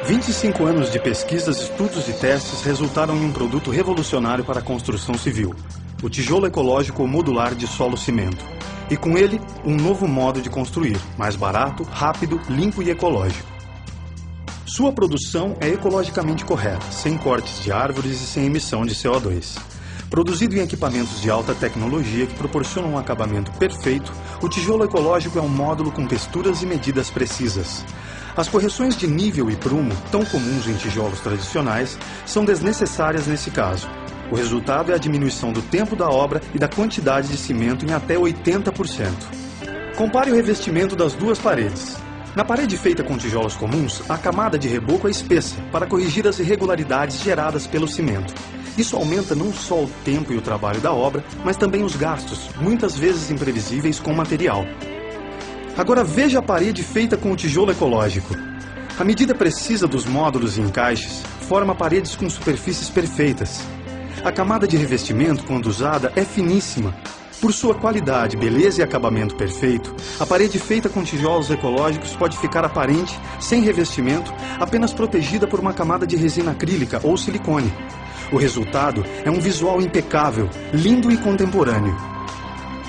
25 anos de pesquisas, estudos e testes resultaram em um produto revolucionário para a construção civil: o tijolo ecológico modular de solo-cimento. E com ele, um novo modo de construir, mais barato, rápido, limpo e ecológico. Sua produção é ecologicamente correta, sem cortes de árvores e sem emissão de CO2. Produzido em equipamentos de alta tecnologia que proporcionam um acabamento perfeito, o tijolo ecológico é um módulo com texturas e medidas precisas. As correções de nível e prumo, tão comuns em tijolos tradicionais, são desnecessárias nesse caso. O resultado é a diminuição do tempo da obra e da quantidade de cimento em até 80%. Compare o revestimento das duas paredes. Na parede feita com tijolos comuns, a camada de reboco é espessa para corrigir as irregularidades geradas pelo cimento. Isso aumenta não só o tempo e o trabalho da obra, mas também os gastos, muitas vezes imprevisíveis, com o material. Agora veja a parede feita com o tijolo ecológico. A medida precisa dos módulos e encaixes forma paredes com superfícies perfeitas. A camada de revestimento, quando usada, é finíssima. Por sua qualidade, beleza e acabamento perfeito, a parede feita com tijolos ecológicos pode ficar aparente, sem revestimento, apenas protegida por uma camada de resina acrílica ou silicone. O resultado é um visual impecável, lindo e contemporâneo.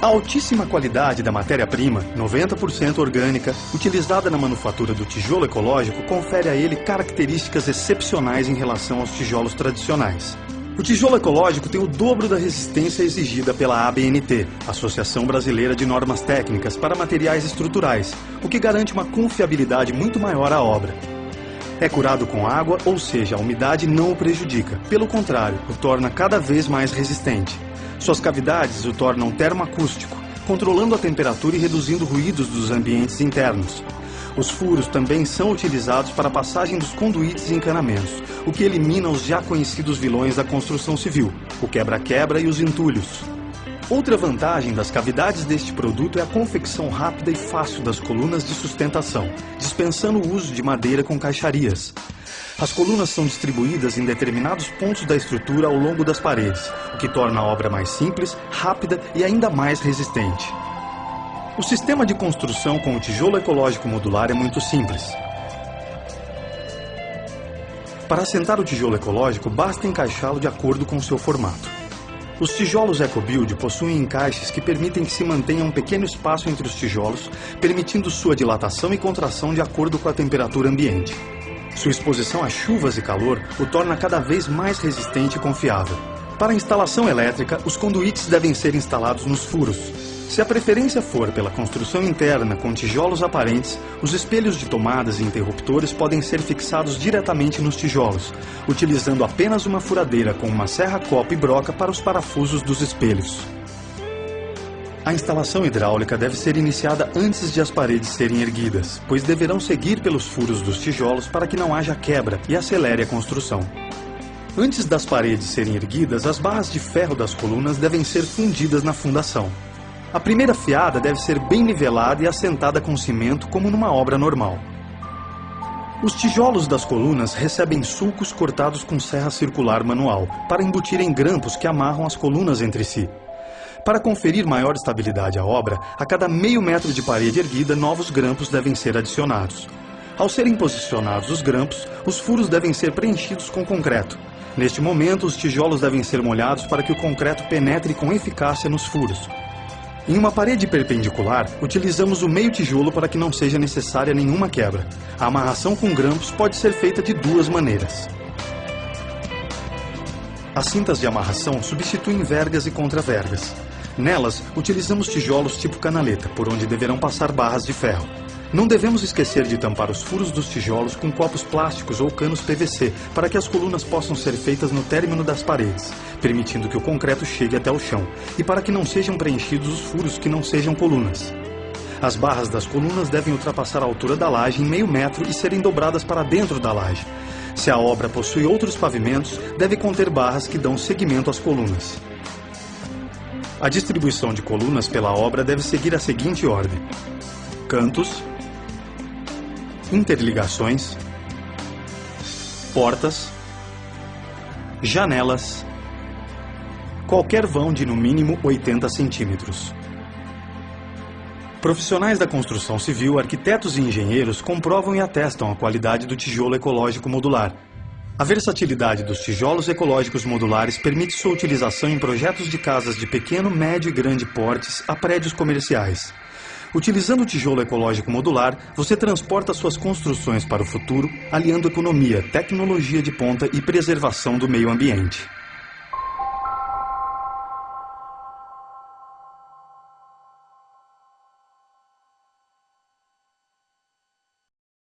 A altíssima qualidade da matéria-prima, 90% orgânica, utilizada na manufatura do tijolo ecológico, confere a ele características excepcionais em relação aos tijolos tradicionais. O tijolo ecológico tem o dobro da resistência exigida pela ABNT, Associação Brasileira de Normas Técnicas para Materiais Estruturais, o que garante uma confiabilidade muito maior à obra. É curado com água, ou seja, a umidade não o prejudica. Pelo contrário, o torna cada vez mais resistente. Suas cavidades o tornam termoacústico, controlando a temperatura e reduzindo ruídos dos ambientes internos. Os furos também são utilizados para a passagem dos conduítes e encanamentos, o que elimina os já conhecidos vilões da construção civil, o quebra-quebra e os entulhos. Outra vantagem das cavidades deste produto é a confecção rápida e fácil das colunas de sustentação, dispensando o uso de madeira com caixarias. As colunas são distribuídas em determinados pontos da estrutura ao longo das paredes, o que torna a obra mais simples, rápida e ainda mais resistente. O sistema de construção com o tijolo ecológico modular é muito simples. Para assentar o tijolo ecológico, basta encaixá-lo de acordo com seu formato. Os tijolos EcoBuild possuem encaixes que permitem que se mantenha um pequeno espaço entre os tijolos, permitindo sua dilatação e contração de acordo com a temperatura ambiente. Sua exposição a chuvas e calor o torna cada vez mais resistente e confiável. Para a instalação elétrica, os conduítes devem ser instalados nos furos. Se a preferência for pela construção interna com tijolos aparentes, os espelhos de tomadas e interruptores podem ser fixados diretamente nos tijolos, utilizando apenas uma furadeira com uma serra-copo e broca para os parafusos dos espelhos. A instalação hidráulica deve ser iniciada antes de as paredes serem erguidas, pois deverão seguir pelos furos dos tijolos para que não haja quebra e acelere a construção. Antes das paredes serem erguidas, as barras de ferro das colunas devem ser fundidas na fundação. A primeira fiada deve ser bem nivelada e assentada com cimento como numa obra normal. Os tijolos das colunas recebem sulcos cortados com serra circular manual, para embutirem grampos que amarram as colunas entre si. Para conferir maior estabilidade à obra, a cada meio metro de parede erguida, novos grampos devem ser adicionados. Ao serem posicionados os grampos, os furos devem ser preenchidos com concreto. Neste momento, os tijolos devem ser molhados para que o concreto penetre com eficácia nos furos. Em uma parede perpendicular, utilizamos o meio tijolo para que não seja necessária nenhuma quebra. A amarração com grampos pode ser feita de duas maneiras. As cintas de amarração substituem vergas e contravergas. Nelas, utilizamos tijolos tipo canaleta, por onde deverão passar barras de ferro. Não devemos esquecer de tampar os furos dos tijolos com copos plásticos ou canos PVC, para que as colunas possam ser feitas no término das paredes, permitindo que o concreto chegue até o chão, e para que não sejam preenchidos os furos que não sejam colunas. As barras das colunas devem ultrapassar a altura da laje em meio metro e serem dobradas para dentro da laje. Se a obra possui outros pavimentos, deve conter barras que dão seguimento às colunas. A distribuição de colunas pela obra deve seguir a seguinte ordem: cantos, interligações, portas, janelas, qualquer vão de no mínimo 80 centímetros. Profissionais da construção civil, arquitetos e engenheiros comprovam e atestam a qualidade do tijolo ecológico modular. A versatilidade dos tijolos ecológicos modulares permite sua utilização em projetos de casas de pequeno, médio e grande portes a prédios comerciais. Utilizando o tijolo ecológico modular, você transporta suas construções para o futuro, aliando economia, tecnologia de ponta e preservação do meio ambiente.